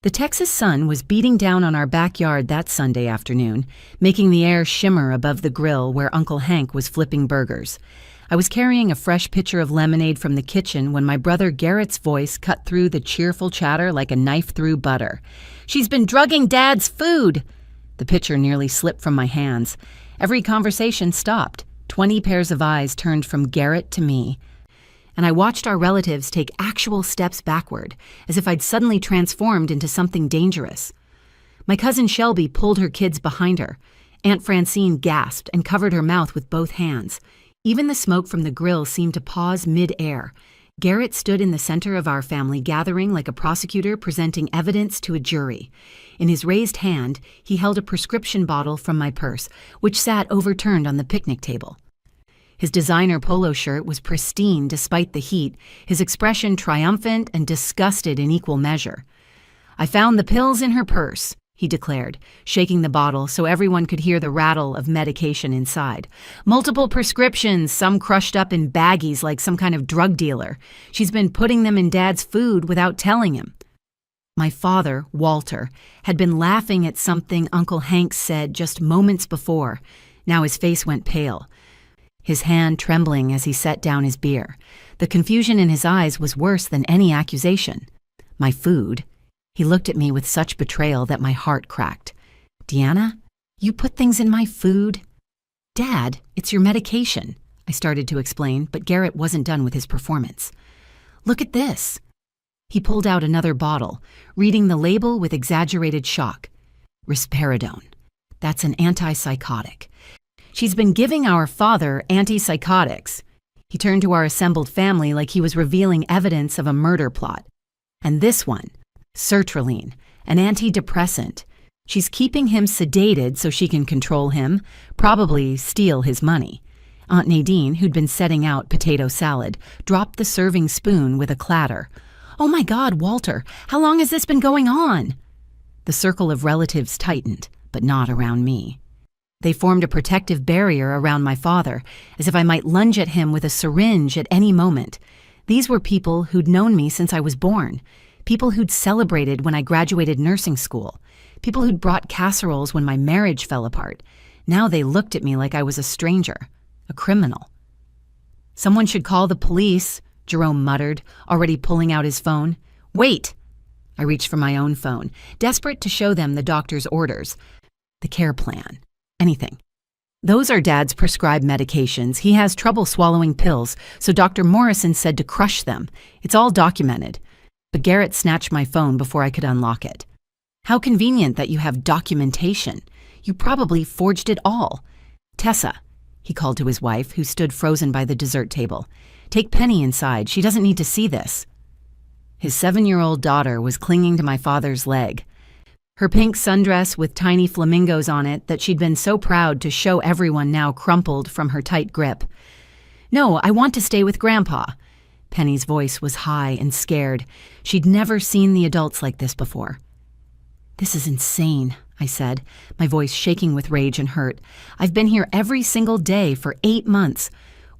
The Texas sun was beating down on our backyard that Sunday afternoon, making the air shimmer above the grill where Uncle Hank was flipping burgers. I was carrying a fresh pitcher of lemonade from the kitchen when my brother Garrett's voice cut through the cheerful chatter like a knife through butter. "She's been drugging Dad's food!" The pitcher nearly slipped from my hands. Every conversation stopped. 20 pairs of eyes turned from Garrett to me. And I watched our relatives take actual steps backward, as if I'd suddenly transformed into something dangerous. My cousin Shelby pulled her kids behind her. Aunt Francine gasped and covered her mouth with both hands. Even the smoke from the grill seemed to pause mid-air. Garrett stood in the center of our family gathering like a prosecutor presenting evidence to a jury. In his raised hand, he held a prescription bottle from my purse, which sat overturned on the picnic table. His designer polo shirt was pristine despite the heat, his expression triumphant and disgusted in equal measure. "I found the pills in her purse," he declared, shaking the bottle so everyone could hear the rattle of medication inside. "Multiple prescriptions, some crushed up in baggies like some kind of drug dealer. She's been putting them in Dad's food without telling him." My father, Walter, had been laughing at something Uncle Hank said just moments before. Now his face went pale, his hand trembling as he set down his beer. The confusion in his eyes was worse than any accusation. My food? He looked at me with such betrayal that my heart cracked. "Deanna, you put things in my food?" "Dad, it's your medication," I started to explain, but Garrett wasn't done with his performance. "Look at this." He pulled out another bottle, reading the label with exaggerated shock. "Risperidone. That's an antipsychotic. She's been giving our father antipsychotics." He turned to our assembled family like he was revealing evidence of a murder plot. "And this one, sertraline, an antidepressant. She's keeping him sedated so she can control him, probably steal his money." Aunt Nadine, who'd been setting out potato salad, dropped the serving spoon with a clatter. "Oh my God, Walter, how long has this been going on?" The circle of relatives tightened, but not around me. They formed a protective barrier around my father, as if I might lunge at him with a syringe at any moment. These were people who'd known me since I was born, people who'd celebrated when I graduated nursing school, people who'd brought casseroles when my marriage fell apart. Now they looked at me like I was a stranger, a criminal. "Someone should call the police," Jerome muttered, already pulling out his phone. "Wait!" I reached for my own phone, desperate to show them the doctor's orders, the care plan. Anything. "Those are Dad's prescribed medications. He has trouble swallowing pills, so Dr. Morrison said to crush them. It's all documented." But Garrett snatched my phone before I could unlock it. "How convenient that you have documentation. You probably forged it all. Tessa," he called to his wife, who stood frozen by the dessert table. "Take Penny inside. She doesn't need to see this." His 7-year-old daughter was clinging to my father's leg. Her pink sundress with tiny flamingos on it that she'd been so proud to show everyone now crumpled from her tight grip. "No, I want to stay with Grandpa." Penny's voice was high and scared. She'd never seen the adults like this before. "This is insane," I said, my voice shaking with rage and hurt. "I've been here every single day for 8 months.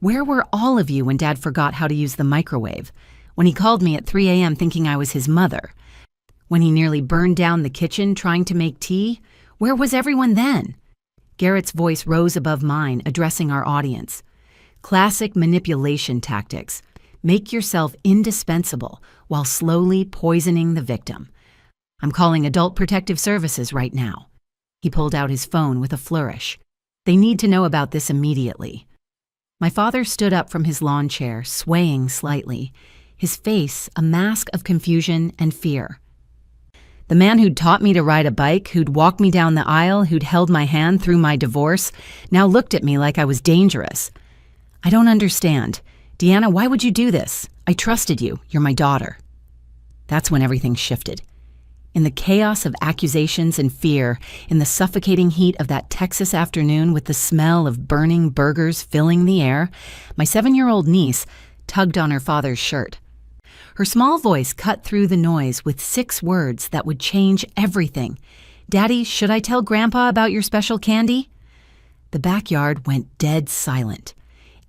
Where were all of you when Dad forgot how to use the microwave? When he called me at 3 a.m. thinking I was his mother? When he nearly burned down the kitchen trying to make tea? Where was everyone then?" Garrett's voice rose above mine, addressing our audience. "Classic manipulation tactics. Make yourself indispensable while slowly poisoning the victim. I'm calling Adult Protective Services right now." He pulled out his phone with a flourish. "They need to know about this immediately." My father stood up from his lawn chair, swaying slightly, his face a mask of confusion and fear. The man who'd taught me to ride a bike, who'd walked me down the aisle, who'd held my hand through my divorce, now looked at me like I was dangerous. "I don't understand. Deanna, why would you do this? I trusted you. You're my daughter." That's when everything shifted. In the chaos of accusations and fear, in the suffocating heat of that Texas afternoon with the smell of burning burgers filling the air, my 7-year-old niece tugged on her father's shirt. Her small voice cut through the noise with 6 words that would change everything. "Daddy, should I tell Grandpa about your special candy?" The backyard went dead silent.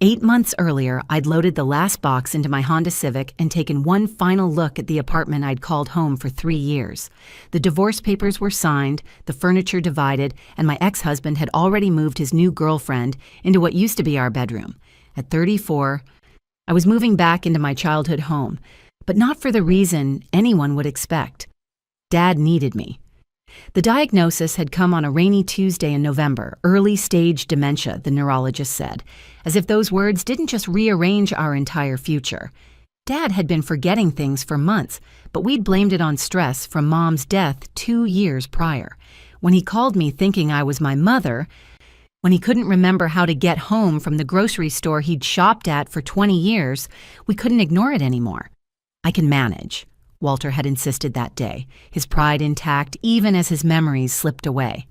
8 months earlier, I'd loaded the last box into my Honda Civic and taken one final look at the apartment I'd called home for 3 years. The divorce papers were signed, the furniture divided, and my ex-husband had already moved his new girlfriend into what used to be our bedroom. At 34, I was moving back into my childhood home, but not for the reason anyone would expect. Dad needed me. The diagnosis had come on a rainy Tuesday in November, early stage dementia, the neurologist said, as if those words didn't just rearrange our entire future. Dad had been forgetting things for months, but we'd blamed it on stress from Mom's death 2 years prior. When he called me thinking I was my mother, when he couldn't remember how to get home from the grocery store he'd shopped at for 20 years, we couldn't ignore it anymore. "I can manage," Walter had insisted that day, his pride intact even as his memories slipped away.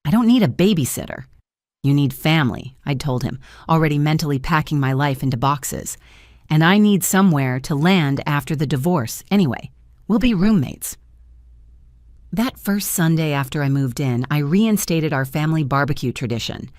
"I don't need a babysitter." "You need family," I'd told him, already mentally packing my life into boxes. "And I need somewhere to land after the divorce anyway. We'll be roommates." That first Sunday after I moved in, I reinstated our family barbecue tradition.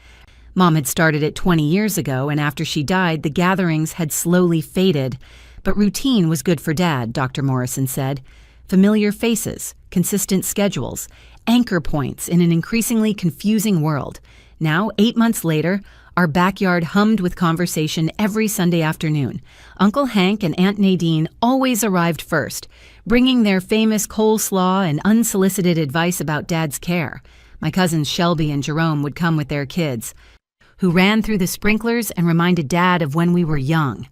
Mom had started it 20 years ago, and after she died, the gatherings had slowly faded. But routine was good for Dad, Dr. Morrison said. Familiar faces, consistent schedules, anchor points in an increasingly confusing world. Now, 8 months later, our backyard hummed with conversation every Sunday afternoon. Uncle Hank and Aunt Nadine always arrived first, bringing their famous coleslaw and unsolicited advice about Dad's care. My cousins Shelby and Jerome would come with their kids, who ran through the sprinklers and reminded Dad of when we were young.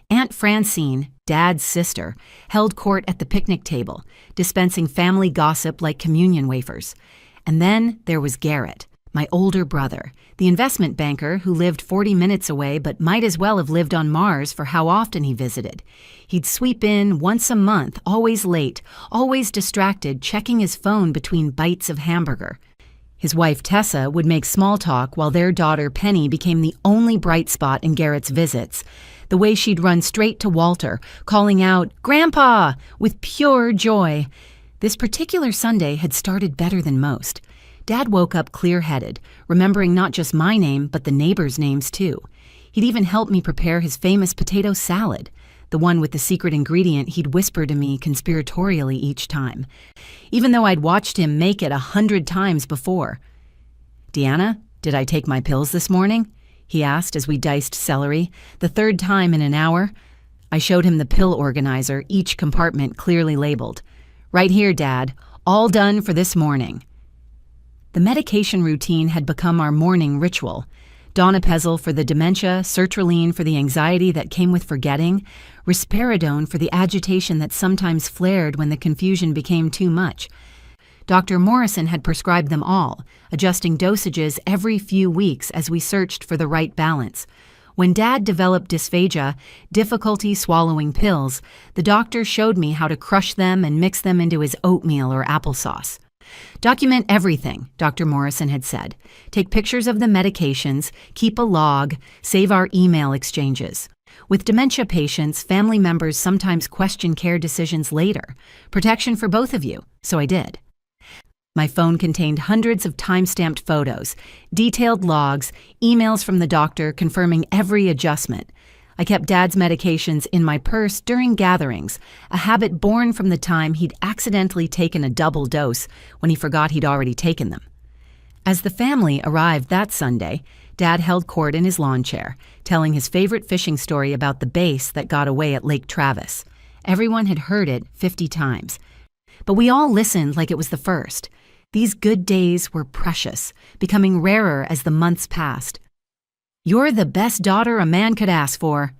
Aunt Francine, Dad's sister, held court at the picnic table, dispensing family gossip like communion wafers. And then there was Garrett, my older brother, the investment banker who lived 40 minutes away but might as well have lived on Mars for how often he visited. He'd sweep in once a month, always late, always distracted, checking his phone between bites of hamburger. His wife Tessa would make small talk while their daughter Penny became the only bright spot in Garrett's visits. The way she'd run straight to Walter, calling out, "Grandpa!" with pure joy. This particular Sunday had started better than most. Dad woke up clear-headed, remembering not just my name, but the neighbors' names too. He'd even helped me prepare his famous potato salad, the one with the secret ingredient he'd whisper to me conspiratorially each time, even though I'd watched him make it 100 times before. "Deanna, did I take my pills this morning?" he asked as we diced celery, the third time in an hour. I showed him the pill organizer, each compartment clearly labeled. "Right here, Dad. All done for this morning." The medication routine had become our morning ritual. Donepezil for the dementia, sertraline for the anxiety that came with forgetting, risperidone for the agitation that sometimes flared when the confusion became too much. Dr. Morrison had prescribed them all, adjusting dosages every few weeks as we searched for the right balance. When Dad developed dysphagia, difficulty swallowing pills, the doctor showed me how to crush them and mix them into his oatmeal or applesauce. "Document everything," Dr. Morrison had said. "Take pictures of the medications, keep a log, save our email exchanges." With dementia patients, family members sometimes question care decisions later. Protection for both of you, so I did. My phone contained hundreds of time-stamped photos, detailed logs, emails from the doctor confirming every adjustment. I kept Dad's medications in my purse during gatherings, a habit born from the time he'd accidentally taken a double dose when he forgot he'd already taken them. As the family arrived that Sunday, Dad held court in his lawn chair, telling his favorite fishing story about the bass that got away at Lake Travis. Everyone had heard it 50 times, but we all listened like it was the first. These good days were precious, becoming rarer as the months passed. "You're the best daughter a man could ask for,"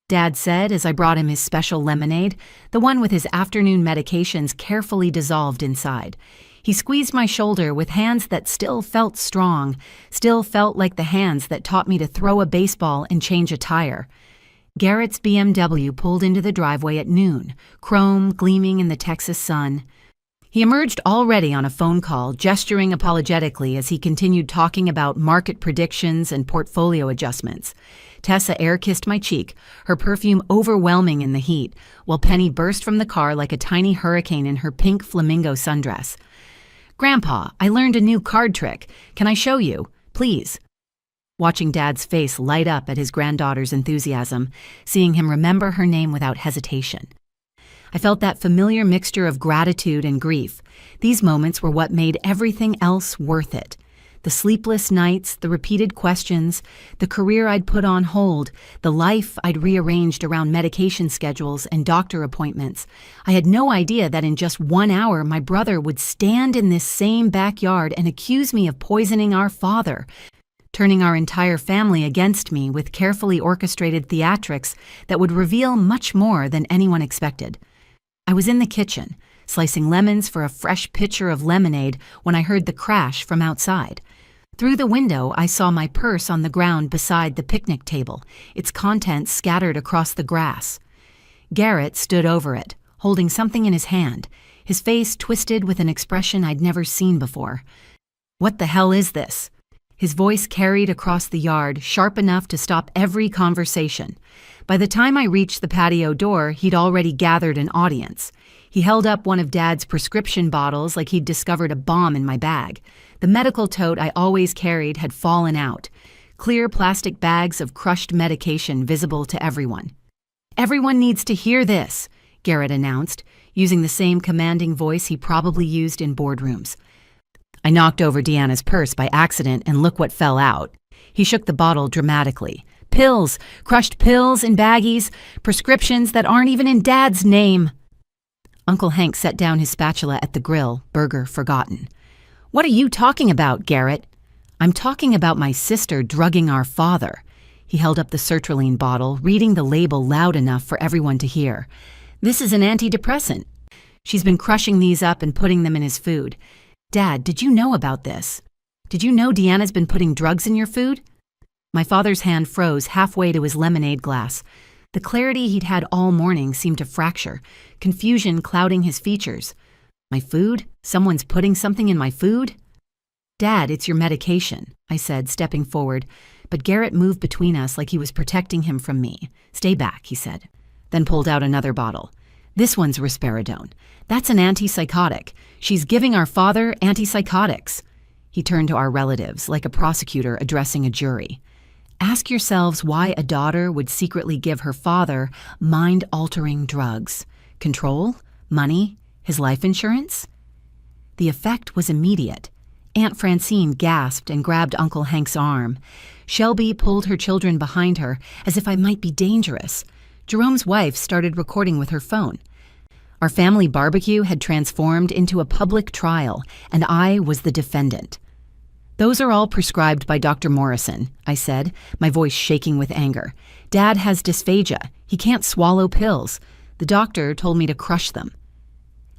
Dad said as I brought him his special lemonade, the one with his afternoon medications carefully dissolved inside. He squeezed my shoulder with hands that still felt strong, still felt like the hands that taught me to throw a baseball and change a tire. Garrett's BMW pulled into the driveway at noon, chrome gleaming in the Texas sun. He emerged already on a phone call, gesturing apologetically as he continued talking about market predictions and portfolio adjustments. Tessa air-kissed my cheek, her perfume overwhelming in the heat, while Penny burst from the car like a tiny hurricane in her pink flamingo sundress. "Grandpa, I learned a new card trick. Can I show you? Please." watching Dad's face light up at his granddaughter's enthusiasm, seeing him remember her name without hesitation. I felt that familiar mixture of gratitude and grief. These moments were what made everything else worth it. The sleepless nights, the repeated questions, the career I'd put on hold, the life I'd rearranged around medication schedules and doctor appointments. I had no idea that in just 1 hour my brother would stand in this same backyard and accuse me of poisoning our father, turning our entire family against me with carefully orchestrated theatrics that would reveal much more than anyone expected. I was in the kitchen, slicing lemons for a fresh pitcher of lemonade when I heard the crash from outside. Through the window, I saw my purse on the ground beside the picnic table, its contents scattered across the grass. Garrett stood over it, holding something in his hand, his face twisted with an expression I'd never seen before. "What the hell is this?" His voice carried across the yard, sharp enough to stop every conversation. By the time I reached the patio door, he'd already gathered an audience. He held up one of Dad's prescription bottles like he'd discovered a bomb in my bag. The medical tote I always carried had fallen out. Clear plastic bags of crushed medication visible to everyone. "Everyone needs to hear this," Garrett announced, using the same commanding voice he probably used in boardrooms. I knocked over Deanna's purse by accident, and look what fell out. He shook the bottle dramatically. Pills, crushed pills in baggies, prescriptions that aren't even in Dad's name. Uncle Hank set down his spatula at the grill, burger forgotten. "What are you talking about, Garrett?" "I'm talking about my sister drugging our father." He held up the sertraline bottle, reading the label loud enough for everyone to hear. "This is an antidepressant. She's been crushing these up and putting them in his food. Dad, did you know about this? Did you know Deanna's been putting drugs in your food?" My father's hand froze halfway to his lemonade glass. The clarity he'd had all morning seemed to fracture, confusion clouding his features. "My food? Someone's putting something in my food?" "Dad, it's your medication," I said, stepping forward, but Garrett moved between us like he was protecting him from me. "Stay back," he said, then pulled out another bottle. "This one's risperidone. That's an antipsychotic. She's giving our father antipsychotics." He turned to our relatives, like a prosecutor addressing a jury. "Ask yourselves why a daughter would secretly give her father mind-altering drugs. Control? Money? His life insurance?" The effect was immediate. Aunt Francine gasped and grabbed Uncle Hank's arm. Shelby pulled her children behind her, as if I might be dangerous. Jerome's wife started recording with her phone. Our family barbecue had transformed into a public trial, and I was the defendant. "Those are all prescribed by Dr. Morrison," I said, my voice shaking with anger. "Dad has dysphagia. He can't swallow pills. The doctor told me to crush them."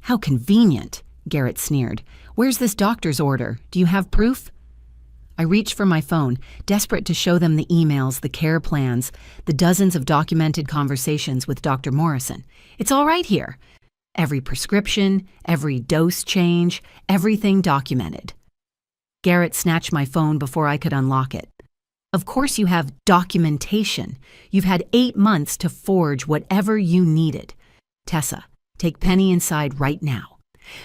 "How convenient," Garrett sneered. "Where's this doctor's order? Do you have proof?" I reached for my phone, desperate to show them the emails, the care plans, the dozens of documented conversations with Dr. Morrison. "It's all right here. Every prescription, every dose change, everything documented." Garrett snatched my phone before I could unlock it. "Of course you have documentation. You've had 8 months to forge whatever you needed. Tessa, take Penny inside right now."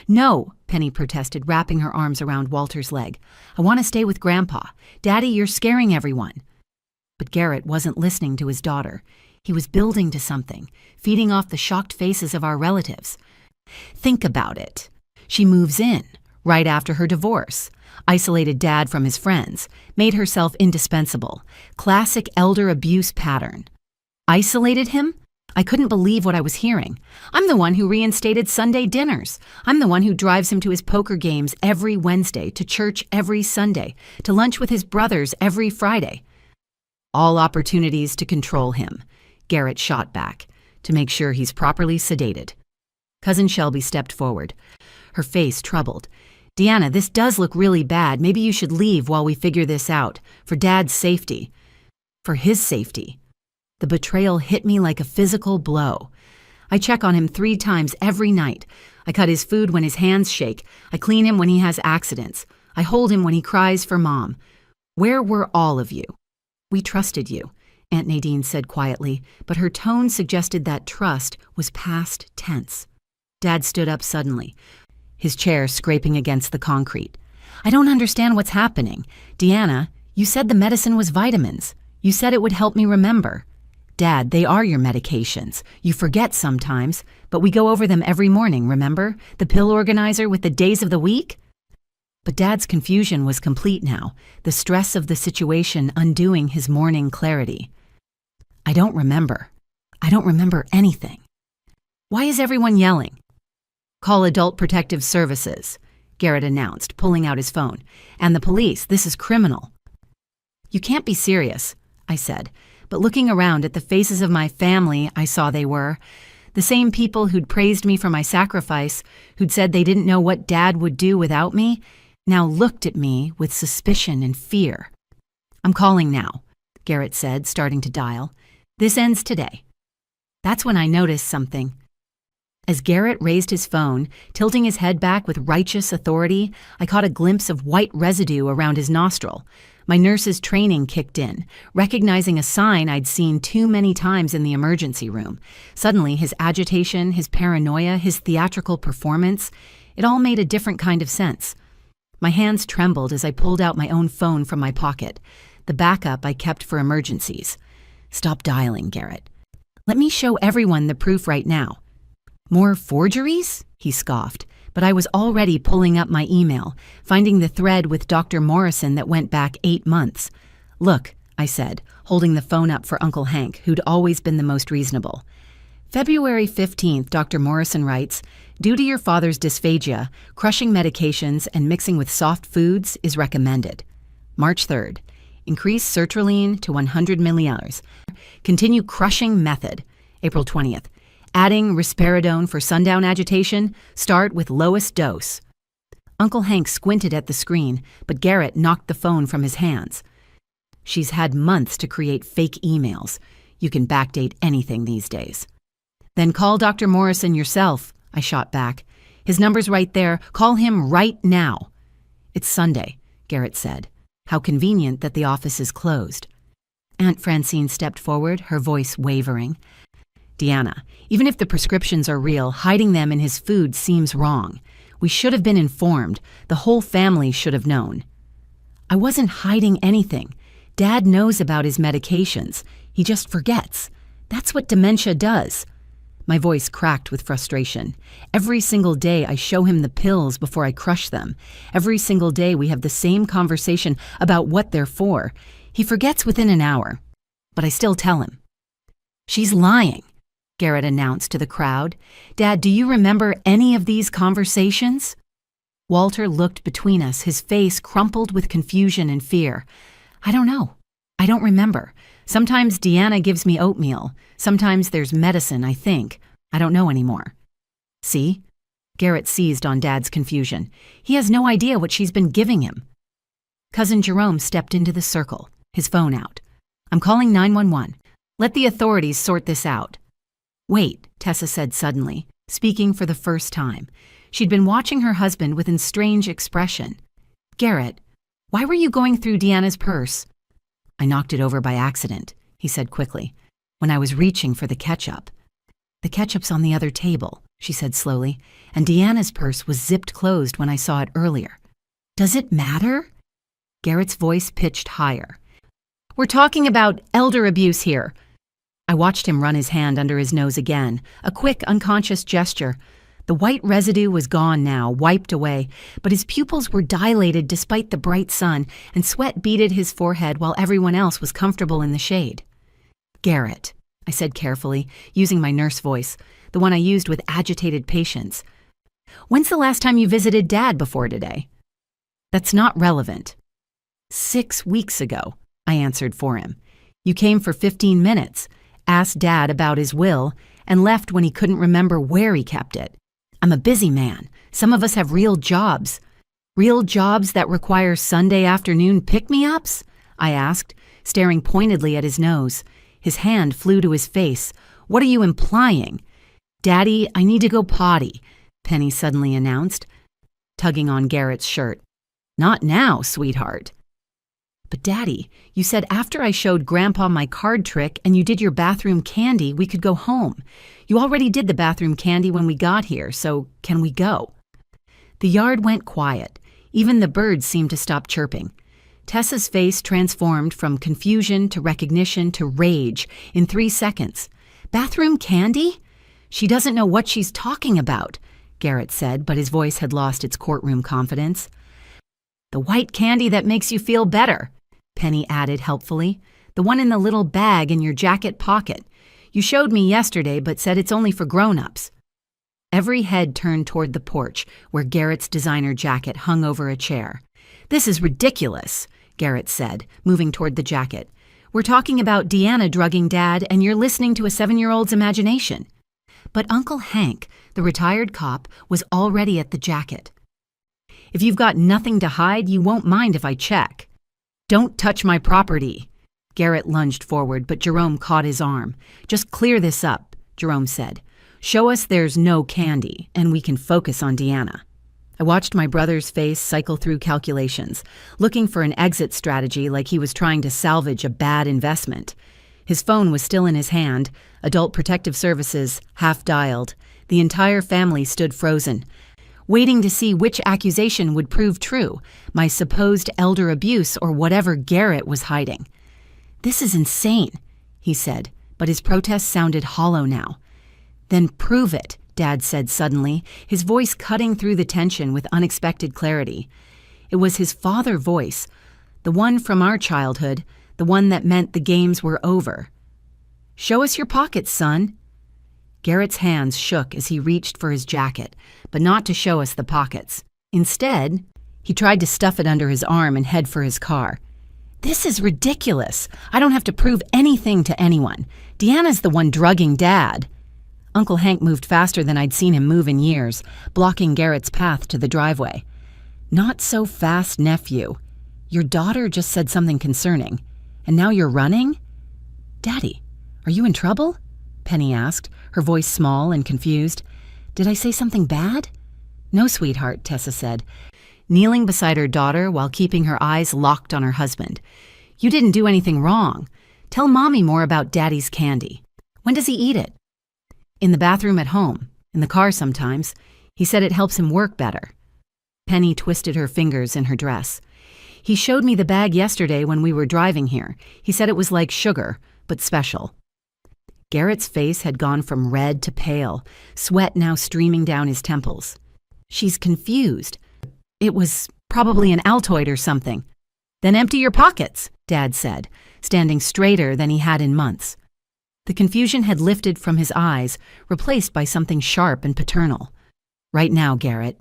"No," Penny protested, wrapping her arms around Walter's leg. "I want to stay with Grandpa. Daddy, you're scaring everyone." But Garrett wasn't listening to his daughter. He was building to something, feeding off the shocked faces of our relatives. "Think about it. She moves in, right after her divorce. Isolated Dad from his friends, made herself indispensable. Classic elder abuse pattern. Isolated him? I couldn't believe what I was hearing. I'm the one who reinstated Sunday dinners. I'm the one who drives him to his poker games every Wednesday, to church every Sunday, to lunch with his brothers every Friday. All opportunities to control him," Garrett shot back, "to make sure he's properly sedated." Cousin Shelby stepped forward, her face troubled. "Deanna, this does look really bad. Maybe you should leave while we figure this out. For Dad's safety." "For his safety." The betrayal hit me like a physical blow. I check on him 3 times every night. I cut his food when his hands shake. I clean him when he has accidents. I hold him when he cries for Mom. Where were all of you? "We trusted you," Aunt Nadine said quietly, but her tone suggested that trust was past tense. Dad stood up suddenly, his chair scraping against the concrete. "I don't understand what's happening. Deanna, You said the medicine was vitamins. You said it would help me remember. Dad, they are your medications. You forget sometimes, but we go over them every morning, remember? The pill organizer with the days of the week? But Dad's confusion was complete now, the stress of the situation undoing his morning clarity. I don't remember. I don't remember anything. Why is everyone yelling? Call Adult Protective Services, Garrett announced, pulling out his phone. And the police, this is criminal. You can't be serious, I said, but looking around at the faces of my family, I saw they were. The same people who'd praised me for my sacrifice, who'd said they didn't know what Dad would do without me, now looked at me with suspicion and fear. I'm calling now, Garrett said, starting to dial. This ends today. That's when I noticed something. As Garrett raised his phone, tilting his head back with righteous authority, I caught a glimpse of white residue around his nostril. My nurse's training kicked in, recognizing a sign I'd seen too many times in the emergency room. Suddenly, his agitation, his paranoia, his theatrical performance, it all made a different kind of sense. My hands trembled as I pulled out my own phone from my pocket, the backup I kept for emergencies. Stop dialing, Garrett. Let me show everyone the proof right now. More forgeries? He scoffed, but I was already pulling up my email, finding the thread with Dr. Morrison that went back 8 months. Look, I said, holding the phone up for Uncle Hank, who'd always been the most reasonable. February 15th, Dr. Morrison writes, due to your father's dysphagia, crushing medications and mixing with soft foods is recommended. March 3rd, increase sertraline to 100 milliliters. Continue crushing method. April 20th, adding risperidone for sundown agitation, start with lowest dose. Uncle Hank squinted at the screen, but Garrett knocked the phone from his hands. She's had months to create fake emails. You can backdate anything these days. Then call Dr. Morrison yourself, I shot back. His number's right there. Call him right now. It's Sunday, Garrett said. How convenient that the office is closed. Aunt Francine stepped forward, her voice wavering. Deanna, even if the prescriptions are real, hiding them in his food seems wrong. We should have been informed. The whole family should have known. I wasn't hiding anything. Dad knows about his medications. He just forgets. That's what dementia does. My voice cracked with frustration. Every single day I show him the pills before I crush them. Every single day we have the same conversation about what they're for. He forgets within an hour. But I still tell him. She's lying, Garrett announced to the crowd. Dad, do you remember any of these conversations? Walter looked between us, his face crumpled with confusion and fear. I don't know. I don't remember. Sometimes Deanna gives me oatmeal. Sometimes there's medicine, I think. I don't know anymore. See? Garrett seized on Dad's confusion. He has no idea what she's been giving him. Cousin Jerome stepped into the circle, his phone out. I'm calling 911. Let the authorities sort this out. Wait, Tessa said suddenly, speaking for the first time. She'd been watching her husband with a strange expression. Garrett, why were you going through Deanna's purse? I knocked it over by accident, he said quickly, when I was reaching for the ketchup. The ketchup's on the other table, she said slowly, and Deanna's purse was zipped closed when I saw it earlier. Does it matter? Garrett's voice pitched higher. We're talking about elder abuse here. I watched him run his hand under his nose again, a quick, unconscious gesture. The white residue was gone now, wiped away, but his pupils were dilated despite the bright sun, and sweat beaded his forehead while everyone else was comfortable in the shade. Garrett, I said carefully, using my nurse voice, the one I used with agitated patience. When's the last time you visited Dad before today? That's not relevant. 6 weeks ago, I answered for him. You came for 15 minutes, asked Dad about his will, and left when he couldn't remember where he kept it. I'm a busy man. Some of us have real jobs. Real jobs that require Sunday afternoon pick-me-ups? I asked, staring pointedly at his nose. His hand flew to his face. What are you implying? Daddy, I need to go potty, Penny suddenly announced, tugging on Garrett's shirt. Not now, sweetheart. But Daddy, you said after I showed Grandpa my card trick and you did your bathroom candy, we could go home. You already did the bathroom candy when we got here, so can we go? The yard went quiet. Even the birds seemed to stop chirping. Tessa's face transformed from confusion to recognition to rage in 3 seconds. "Bathroom candy? She doesn't know what she's talking about," Garrett said, but his voice had lost its courtroom confidence. "The white candy that makes you feel better," Penny added helpfully. "The one in the little bag in your jacket pocket. You showed me yesterday but said it's only for grown-ups." Every head turned toward the porch where Garrett's designer jacket hung over a chair. "This is ridiculous," Garrett said, moving toward the jacket. "We're talking about Deanna drugging Dad, and you're listening to a 7-year-old's imagination." But Uncle Hank, the retired cop, was already at the jacket. "If you've got nothing to hide, you won't mind if I check." "Don't touch my property." Garrett lunged forward, but Jerome caught his arm. "Just clear this up," Jerome said. "Show us there's no candy, and we can focus on Deanna." I watched my brother's face cycle through calculations, looking for an exit strategy like he was trying to salvage a bad investment. His phone was still in his hand, Adult Protective Services half-dialed. The entire family stood frozen, waiting to see which accusation would prove true, my supposed elder abuse or whatever Garrett was hiding. "This is insane," he said, but his protest sounded hollow now. "Then prove it," Dad said suddenly, his voice cutting through the tension with unexpected clarity. It was his father voice, the one from our childhood, the one that meant the games were over. "Show us your pockets, son." Garrett's hands shook as he reached for his jacket, but not to show us the pockets. Instead, he tried to stuff it under his arm and head for his car. "This is ridiculous. I don't have to prove anything to anyone. Deanna's the one drugging Dad." Uncle Hank moved faster than I'd seen him move in years, blocking Garrett's path to the driveway. "Not so fast, nephew. Your daughter just said something concerning, and now you're running?" "Daddy, are you in trouble?" Penny asked, her voice small and confused. "Did I say something bad?" "No, sweetheart," Tessa said, kneeling beside her daughter while keeping her eyes locked on her husband. "You didn't do anything wrong. Tell Mommy more about Daddy's candy. When does he eat it?" "In the bathroom at home, in the car sometimes. He said it helps him work better." Penny twisted her fingers in her dress. "He showed me the bag yesterday when we were driving here. He said it was like sugar, but special." Garrett's face had gone from red to pale, sweat now streaming down his temples. "She's confused. It was probably an Altoid or something." "Then empty your pockets," Dad said, standing straighter than he had in months. The confusion had lifted from his eyes, replaced by something sharp and paternal. "Right now, Garrett."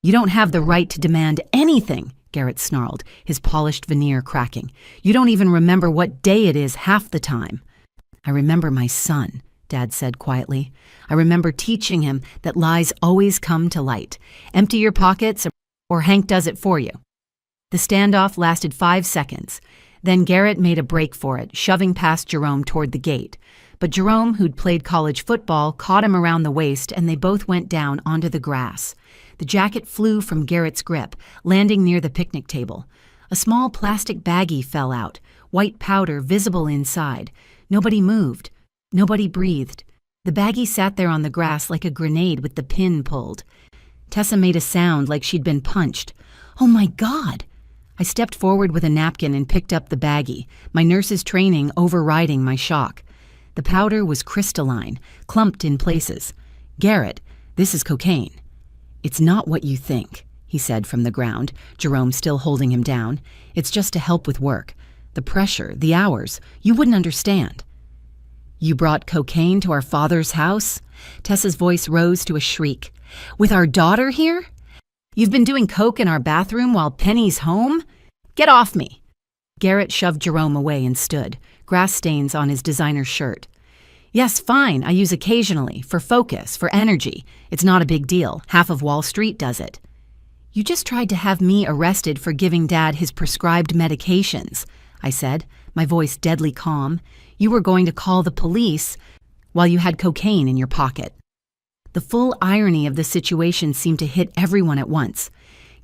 "You don't have the right to demand anything," Garrett snarled, his polished veneer cracking. "You don't even remember what day it is half the time." "I remember my son," Dad said quietly. "I remember teaching him that lies always come to light. Empty your pockets or Hank does it for you." The standoff lasted 5 seconds. Then Garrett made a break for it, shoving past Jerome toward the gate. But Jerome, who'd played college football, caught him around the waist and they both went down onto the grass. The jacket flew from Garrett's grip, landing near the picnic table. A small plastic baggie fell out, white powder visible inside. Nobody moved. Nobody breathed. The baggie sat there on the grass like a grenade with the pin pulled. Tessa made a sound like she'd been punched. "Oh my God!" I stepped forward with a napkin and picked up the baggie, my nurse's training overriding my shock. The powder was crystalline, clumped in places. "Garrett, this is cocaine." "It's not what you think," he said from the ground, Jerome still holding him down. "It's just to help with work. The pressure, the hours, you wouldn't understand." "You brought cocaine to our father's house?" Tessa's voice rose to a shriek. "With our daughter here? You've been doing coke in our bathroom while Penny's home? Get off me!" Garrett shoved Jerome away and stood, grass stains on his designer shirt. "Yes, fine, I use occasionally, for focus, for energy. It's not a big deal. Half of Wall Street does it." "You just tried to have me arrested for giving Dad his prescribed medications," I said, my voice deadly calm. "You were going to call the police while you had cocaine in your pocket." The full irony of the situation seemed to hit everyone at once.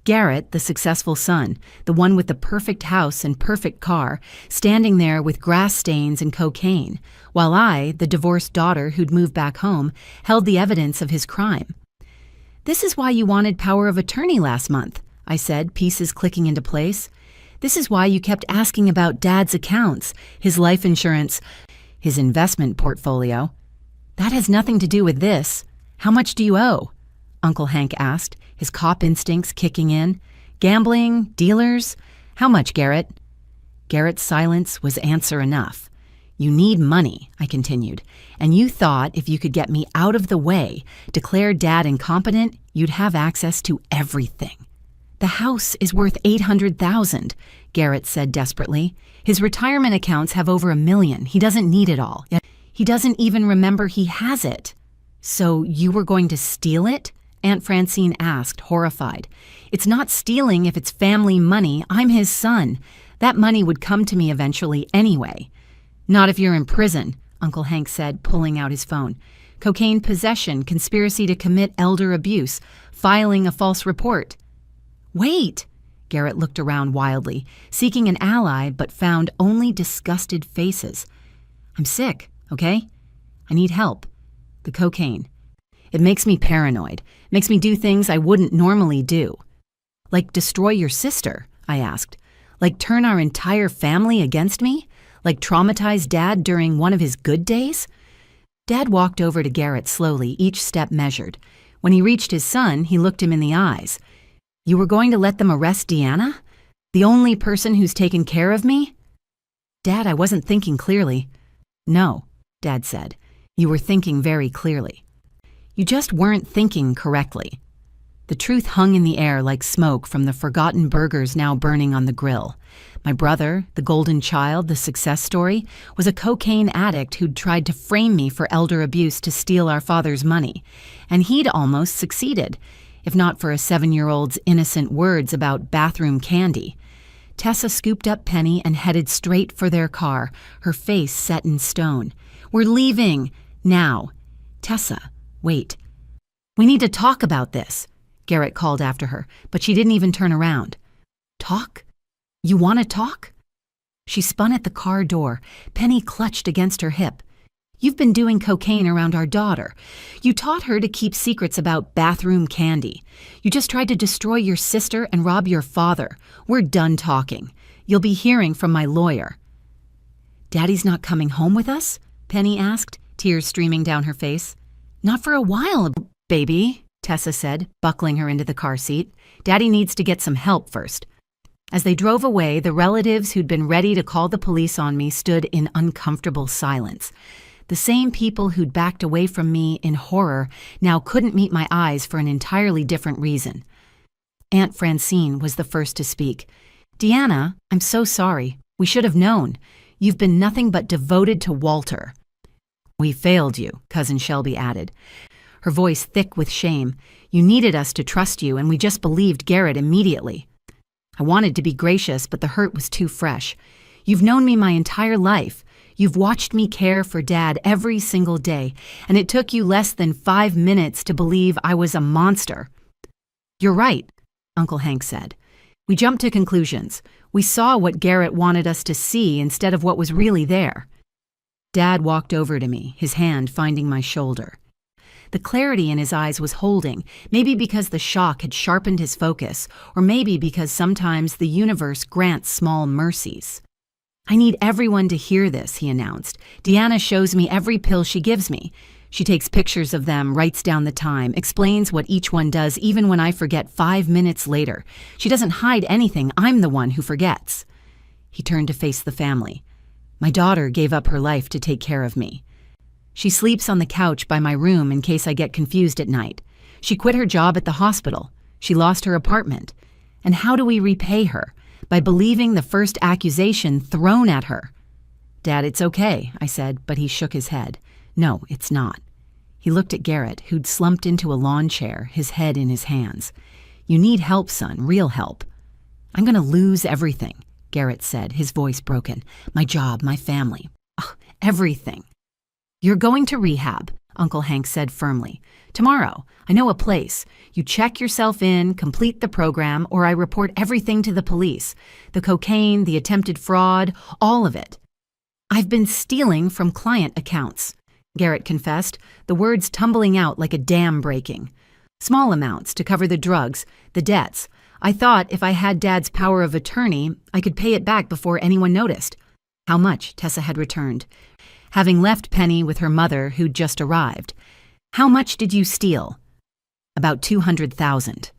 Garrett, the successful son, the one with the perfect house and perfect car, standing there with grass stains and cocaine, while I, the divorced daughter who'd moved back home, held the evidence of his crime. "This is why you wanted power of attorney last month," I said, pieces clicking into place. This is why you kept asking about Dad's accounts, his life insurance, his investment portfolio. That has nothing to do with this. How much do you owe? Uncle Hank asked, his cop instincts kicking in. Gambling? Dealers? How much, Garrett? Garrett's silence was answer enough. You need money, I continued, and you thought if you could get me out of the way, declare Dad incompetent, you'd have access to everything. The house is worth $800,000, Garrett said desperately. His retirement accounts have over $1 million. He doesn't need it all. He doesn't even remember he has it. So you were going to steal it? Aunt Francine asked, horrified. It's not stealing if it's family money. I'm his son. That money would come to me eventually anyway. Not if you're in prison, Uncle Hank said, pulling out his phone. Cocaine possession, conspiracy to commit elder abuse, filing a false report. Wait! Garrett looked around wildly, seeking an ally but found only disgusted faces. I'm sick, okay? I need help. The cocaine. It makes me paranoid. Makes me do things I wouldn't normally do. Like destroy your sister, I asked. Like turn our entire family against me? Like traumatize Dad during one of his good days? Dad walked over to Garrett slowly, each step measured. When he reached his son, he looked him in the eyes. You were going to let them arrest Deanna? The only person who's taken care of me? Dad, I wasn't thinking clearly. No, Dad said. You were thinking very clearly. You just weren't thinking correctly. The truth hung in the air like smoke from the forgotten burgers now burning on the grill. My brother, the golden child, the success story, was a cocaine addict who'd tried to frame me for elder abuse to steal our father's money. And he'd almost succeeded, if not for a 7-year-old's innocent words about bathroom candy. Tessa scooped up Penny and headed straight for their car, her face set in stone. We're leaving! Now. Tessa, wait. We need to talk about this, Garrett called after her, but she didn't even turn around. Talk? You want to talk? She spun at the car door, Penny clutched against her hip. You've been doing cocaine around our daughter. You taught her to keep secrets about bathroom candy. You just tried to destroy your sister and rob your father. We're done talking. You'll be hearing from my lawyer. Daddy's not coming home with us? Penny asked, tears streaming down her face. Not for a while, baby, Tessa said, buckling her into the car seat. Daddy needs to get some help first. As they drove away, the relatives who'd been ready to call the police on me stood in uncomfortable silence. The same people who'd backed away from me in horror now couldn't meet my eyes for an entirely different reason. Aunt Francine was the first to speak. Deanna, I'm so sorry. We should have known. You've been nothing but devoted to Walter. We failed you, Cousin Shelby added, her voice thick with shame. You needed us to trust you, and we just believed Garrett immediately. I wanted to be gracious, but the hurt was too fresh. You've known me my entire life. You've watched me care for Dad every single day, and it took you less than 5 minutes to believe I was a monster. You're right, Uncle Hank said. We jumped to conclusions. We saw what Garrett wanted us to see instead of what was really there. Dad walked over to me, his hand finding my shoulder. The clarity in his eyes was holding, maybe because the shock had sharpened his focus, or maybe because sometimes the universe grants small mercies. I need everyone to hear this, he announced. Deanna shows me every pill she gives me. She takes pictures of them, writes down the time, explains what each one does even when I forget 5 minutes later. She doesn't hide anything. I'm the one who forgets. He turned to face the family. My daughter gave up her life to take care of me. She sleeps on the couch by my room in case I get confused at night. She quit her job at the hospital. She lost her apartment. And how do we repay her? By believing the first accusation thrown at her. Dad, it's okay, I said, but he shook his head. No, it's not. He looked at Garrett, who'd slumped into a lawn chair, his head in his hands. You need help, son, real help. I'm going to lose everything, Garrett said, his voice broken. My job, my family. Ugh, everything. You're going to rehab, Uncle Hank said firmly. Tomorrow, I know a place. You check yourself in, complete the program, or I report everything to the police. The cocaine, the attempted fraud, all of it. I've been stealing from client accounts, Garrett confessed, the words tumbling out like a dam breaking. Small amounts to cover the drugs, the debts. I thought if I had Dad's power of attorney, I could pay it back before anyone noticed. How much? Tessa had returned, having left Penny with her mother who'd just arrived. How much did you steal? About 200,000.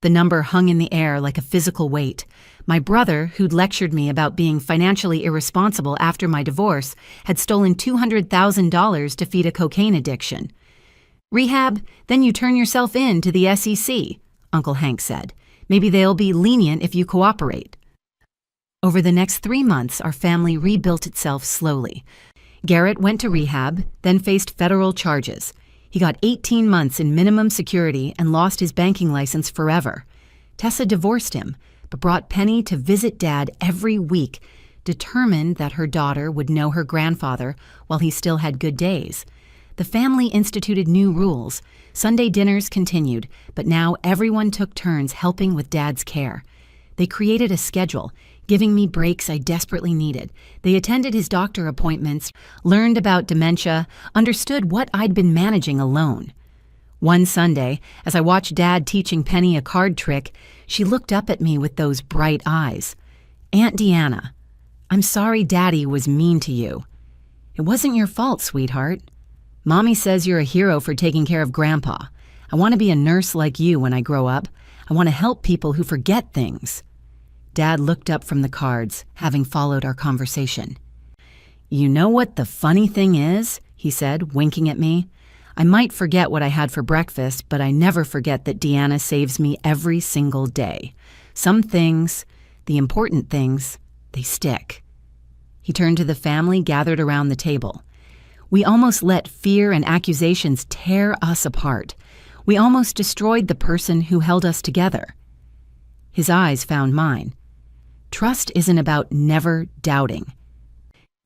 The number hung in the air like a physical weight. My brother, who'd lectured me about being financially irresponsible after my divorce, had stolen $200,000 to feed a cocaine addiction. Rehab, then you turn yourself in to the SEC, Uncle Hank said. Maybe they'll be lenient if you cooperate. Over the next 3 months, our family rebuilt itself slowly. Garrett went to rehab, then faced federal charges. He got 18 months in minimum security and lost his banking license forever. Tessa divorced him, but brought Penny to visit Dad every week, determined that her daughter would know her grandfather while he still had good days. The family instituted new rules. Sunday dinners continued, but now everyone took turns helping with Dad's care. They created a schedule, giving me breaks I desperately needed. They attended his doctor appointments, learned about dementia, understood what I'd been managing alone. One Sunday, as I watched Dad teaching Penny a card trick, she looked up at me with those bright eyes. "Aunt Deanna, I'm sorry Daddy was mean to you." "It wasn't your fault, sweetheart. Mommy says you're a hero for taking care of Grandpa. I want to be a nurse like you when I grow up. I want to help people who forget things." Dad looked up from the cards, having followed our conversation. "You know what the funny thing is?" he said, winking at me. "I might forget what I had for breakfast, but I never forget that Deanna saves me every single day. Some things, the important things, they stick." He turned to the family gathered around the table. We almost let fear and accusations tear us apart. We almost destroyed the person who held us together. His eyes found mine. Trust isn't about never doubting.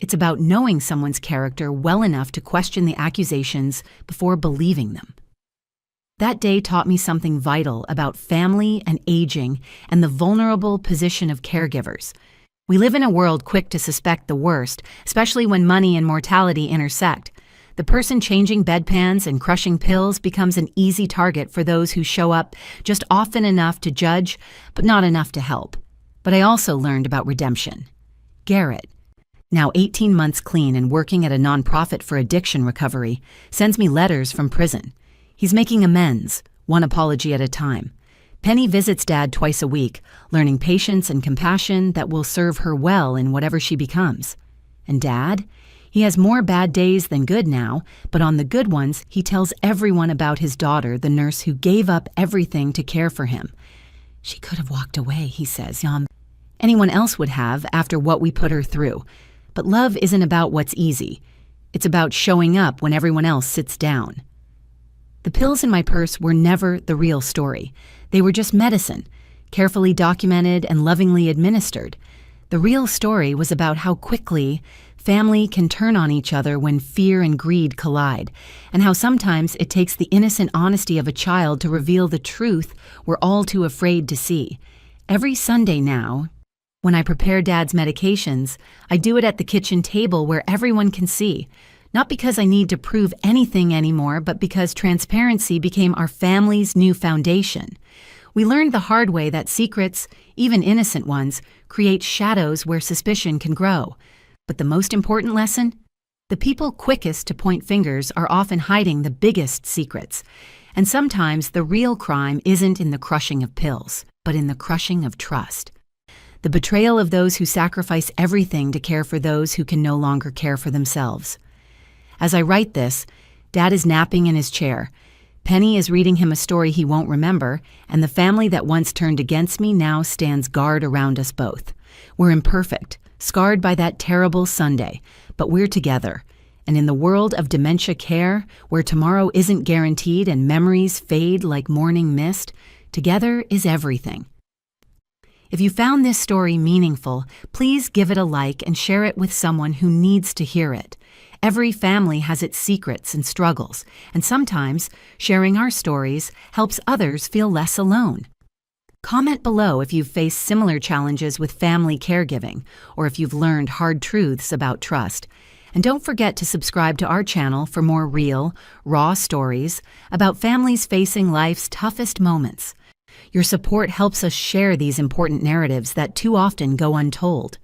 It's about knowing someone's character well enough to question the accusations before believing them. That day taught me something vital about family and aging and the vulnerable position of caregivers. We live in a world quick to suspect the worst, especially when money and mortality intersect. The person changing bedpans and crushing pills becomes an easy target for those who show up just often enough to judge, but not enough to help. But I also learned about redemption. Garrett, now 18 months clean and working at a nonprofit for addiction recovery, sends me letters from prison. He's making amends, one apology at a time. Penny visits Dad twice a week, learning patience and compassion that will serve her well in whatever she becomes. And Dad? He has more bad days than good now, but on the good ones, he tells everyone about his daughter, the nurse who gave up everything to care for him. "She could have walked away," he says. "Anyone else would have after what we put her through. But love isn't about what's easy. It's about showing up when everyone else sits down." The pills in my purse were never the real story. They were just medicine, carefully documented and lovingly administered. The real story was about how quickly family can turn on each other when fear and greed collide, and how sometimes it takes the innocent honesty of a child to reveal the truth we're all too afraid to see. Every Sunday now, when I prepare Dad's medications, I do it at the kitchen table where everyone can see. Not because I need to prove anything anymore, but because transparency became our family's new foundation. We learned the hard way that secrets, even innocent ones, create shadows where suspicion can grow. But the most important lesson? The people quickest to point fingers are often hiding the biggest secrets. And sometimes the real crime isn't in the crushing of pills, but in the crushing of trust. The betrayal of those who sacrifice everything to care for those who can no longer care for themselves. As I write this, Dad is napping in his chair. Penny is reading him a story he won't remember, and the family that once turned against me now stands guard around us both. We're imperfect, scarred by that terrible Sunday, but we're together. And in the world of dementia care, where tomorrow isn't guaranteed and memories fade like morning mist, together is everything. If you found this story meaningful, please give it a like and share it with someone who needs to hear it. Every family has its secrets and struggles, and sometimes sharing our stories helps others feel less alone. Comment below if you've faced similar challenges with family caregiving, or if you've learned hard truths about trust. And don't forget to subscribe to our channel for more real, raw stories about families facing life's toughest moments. Your support helps us share these important narratives that too often go untold.